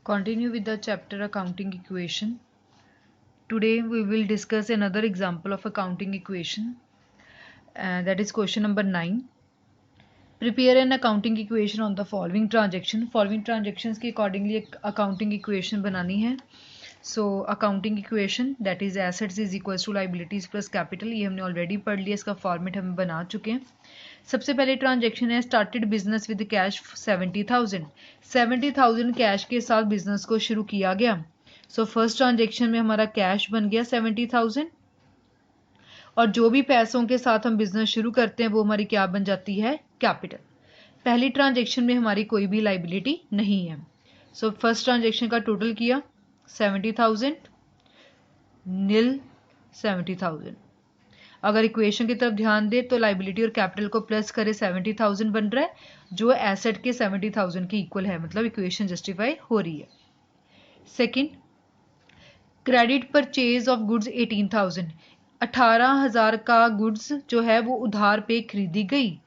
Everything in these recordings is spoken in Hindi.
Continue with the chapter accounting equation. Today we will discuss another example of accounting equation, that is question number 9. Prepare an accounting equation on the following transaction. Following transactions के accordingly एक accounting equation बनानी है. So accounting equation that is assets is equals to liabilities plus capital, ये हमने already पढ़ लिया, इसका फॉर्मेट हम बना चुके हैं. सबसे पहले ट्रांजेक्शन है started business with cash 70,000 cash के साथ बिजनेस को शुरू किया गया. सो फर्स्ट ट्रांजेक्शन में हमारा कैश बन गया 70,000 और जो भी पैसों के साथ हम बिजनेस शुरू करते हैं वो हमारी क्या बन जाती है, कैपिटल. पहली ट्रांजेक्शन में हमारी कोई भी लाइबिलिटी नहीं है. सो फर्स्ट ट्रांजेक्शन का टोटल किया 70,000 नील 70,000. अगर इक्वेशन की तरफ ध्यान दे तो लाइबिलिटी और कैपिटल को प्लस करे 70,000 बन रहा है जो एसेट के 70,000 के इक्वल है, मतलब इक्वेशन जस्टिफाई हो रही है. Second, credit purchase of goods 18,000 का गुड्स जो है वो उधार पे खरीदी गई.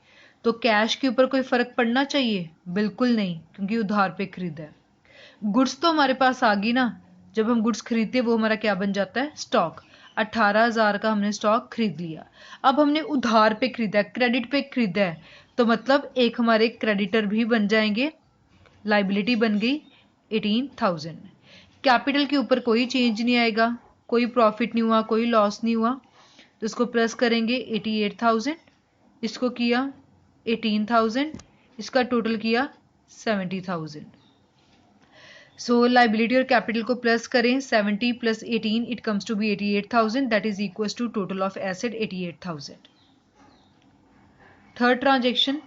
तो कैश के ऊपर कोई फर्क पड़ना चाहिए? बिल्कुल नहीं, क्योंकि उधार पे खरीदा है. गुड्स तो हमारे पास आ गई ना, जब हम गुड्स खरीदते वो हमारा क्या बन जाता है, स्टॉक. 18,000 का हमने स्टॉक खरीद लिया. अब हमने उधार पे खरीदा है, क्रेडिट पे खरीदा है, तो मतलब एक हमारे क्रेडिटर भी बन जाएंगे, लाइबिलिटी बन गई 18,000. कैपिटल के ऊपर कोई चेंज नहीं आएगा, कोई प्रॉफिट नहीं हुआ, कोई लॉस नहीं हुआ, तो इसको प्लस करेंगे 88,000, इसको किया 18,000, इसका टोटल किया 70,000. सो लाइबिलिटी और कैपिटल को प्लस करें 70 plus 18 it comes to be 88,000, that is equal to total of asset 88,000. Third transaction,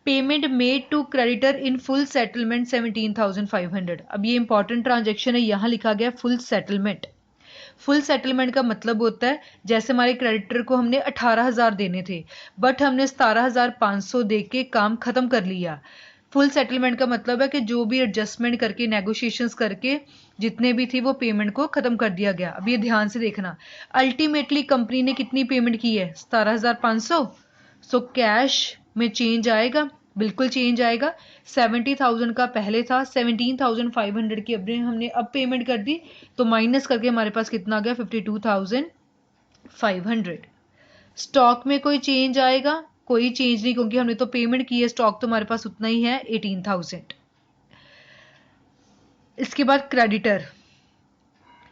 payment made to creditor in full settlement 17,500. अब ये इंपॉर्टेंट ट्रांजेक्शन है, यहां लिखा गया फुल सेटलमेंट. फुल सेटलमेंट का मतलब होता है जैसे हमारे क्रेडिटर को हमने 18,000 देने थे बट हमने 17,500 दे के काम खत्म कर लिया. फुल सेटलमेंट का मतलब है कि जो भी एडजस्टमेंट करके नेगोशिएशंस करके जितने भी थी वो पेमेंट को खत्म कर दिया गया. अब ये ध्यान से देखना, अल्टीमेटली कंपनी ने कितनी पेमेंट की है, 17,500. सो कैश में चेंज आएगा, बिल्कुल चेंज आएगा. 70,000 का पहले था, 17,500 की हमने अब पेमेंट कर दी, तो माइनस करके हमारे पास कितना आ गया, 52,500. स्टॉक में कोई चेंज आएगा, कोई चेंज नहीं, क्योंकि हमने तो पेमेंट की है, स्टॉक तो हमारे पास उतना ही है 18,000. इसके बाद क्रेडिटर,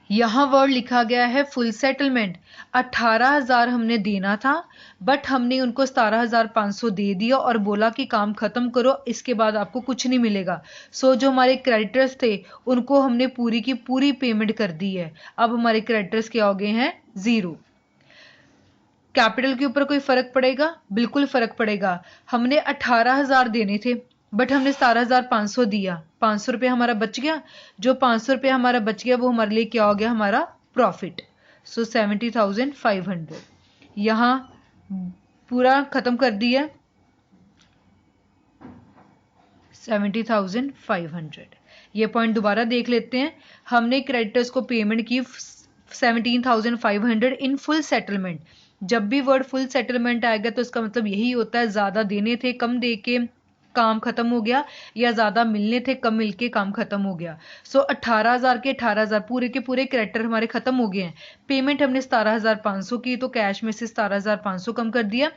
यहां वर्ड लिखा गया है फुल सेटलमेंट. 18,000 हमने देना था बट हमने उनको 17,500 दे दिया और बोला कि काम खत्म करो, इसके बाद आपको कुछ नहीं मिलेगा. सो जो हमारे क्रेडिटर्स थे उनको हमने पूरी की पूरी पेमेंट कर दी है. अब हमारे क्रेडिटर्स क्या हो गए हैं, 0. कैपिटल के ऊपर कोई फर्क पड़ेगा? बिल्कुल फर्क पड़ेगा. हमने 18,000 देने थे बट हमने 17,500 दिया, 500 रुपये हमारा बच गया. जो 500 रुपये हमारा बच गया वो हमारे लिए क्या हो गया, हमारा प्रॉफिट. सो 70,500 यहां पूरा खत्म कर दिया, 70,500. ये पॉइंट दोबारा देख लेते हैं. हमने क्रेडिटर्स को पेमेंट की 17,500 इन फुल सेटलमेंट. जब भी वर्ड फुल सेटलमेंट आएगा तो इसका मतलब यही होता है ज्यादा देने थे कम दे के काम खत्म हो गया, या ज्यादा मिलने थे कम मिलके काम खत्म हो गया. सो 18,000 के 18,000 पूरे के पूरे क्रेडिटर हमारे खत्म हो गए हैं. पेमेंट हमने 17,500 की, तो कैश में से 17,500 कम कर दिया.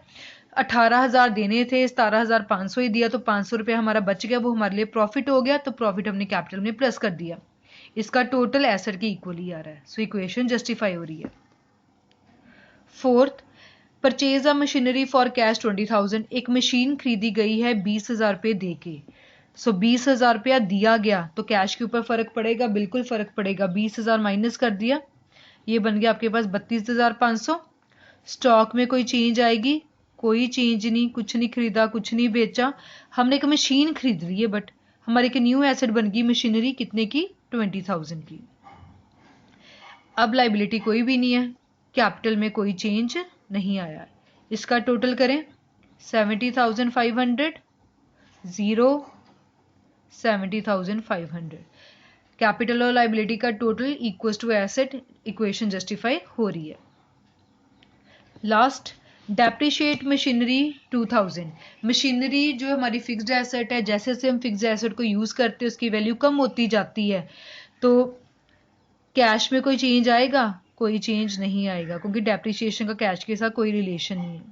18,000 देने थे, 17,500 ही दिया, तो 500 रुपये हमारा बच गया, वो हमारे लिए प्रॉफिट हो गया. तो प्रॉफिट हमने कैपिटल में प्लस कर दिया, इसका टोटल एसेट के इक्वल ही आ रहा है. सो इक्वेशन जस्टिफाई हो रही है. Fourth, purchase a machinery for cash 20,000. एक मशीन खरीदी गई है 20,000 रुपये दे के. सो 20,000 रुपया दिया गया, तो कैश के ऊपर फर्क पड़ेगा, बिल्कुल फर्क पड़ेगा. 20,000 माइनस कर दिया, ये बन गया आपके पास 32,500. स्टॉक में कोई चेंज आएगी? कोई चेंज नहीं, कुछ नहीं खरीदा, कुछ नहीं बेचा. हमने एक मशीन खरीद ली है बट हमारी एक न्यू एसेट बन गई मशीनरी, कितने की, 20,000 की. अब लाइबिलिटी कोई भी नहीं है, कैपिटल में कोई चेंज नहीं आया. इसका टोटल करें 70,500 0 70,500. कैपिटल और लाइबिलिटी का total equals to asset, equation justify हो रही है. लास्ट, डेप्रिशिएट मशीनरी 2000, मशीनरी जो हमारी फिक्स्ड एसेट है, जैसे जैसे हम फिक्स्ड एसेट को यूज़ करते हैं उसकी वैल्यू कम होती जाती है, तो कैश में कोई चेंज आएगा? कोई चेंज नहीं आएगा, क्योंकि डेप्रिशिएशन का कैश के साथ कोई रिलेशन नहीं है।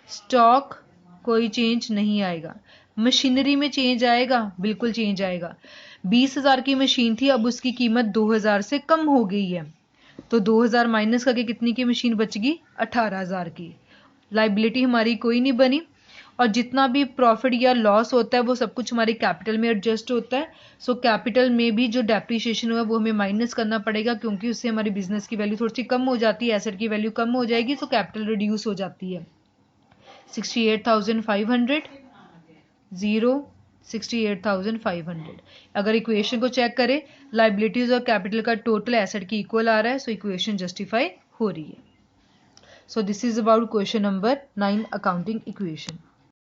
स्टॉक कोई चेंज नहीं आएगा। मशीनरी में चेंज आएगा? बिल्कुल चेंज आएगा। 20,000 की मशीन थी, अब उसकी कीमत 2,000 से कम हो गई है, तो 2,000 माइनस करके कितनी की मशीन बच गई? 18,000 की। लाइबिलिटी हमारी कोई नहीं बनी, और जितना भी प्रॉफिट या लॉस होता है वो सब कुछ हमारे कैपिटल में एडजस्ट होता है। सो कैपिटल में भी जो डेप्रिशिएशन हुआ वो हमें माइनस करना पड़ेगा, क्योंकि उससे हमारी बिजनेस की वैल्यू थोड़ी सी कम हो जाती है, एसेट की वैल्यू कम हो जाएगी, सो कैपिटल रिड्यूस हो जाती है। 68,500 0 68,500। अगर इक्वेशन को चेक करें, लाइबिलिटीज और कैपिटल का टोटल एसेट की इक्वल आ रहा है, सो इक्वेशन जस्टिफाई हो रही है। So this is about question number 9, accounting equation.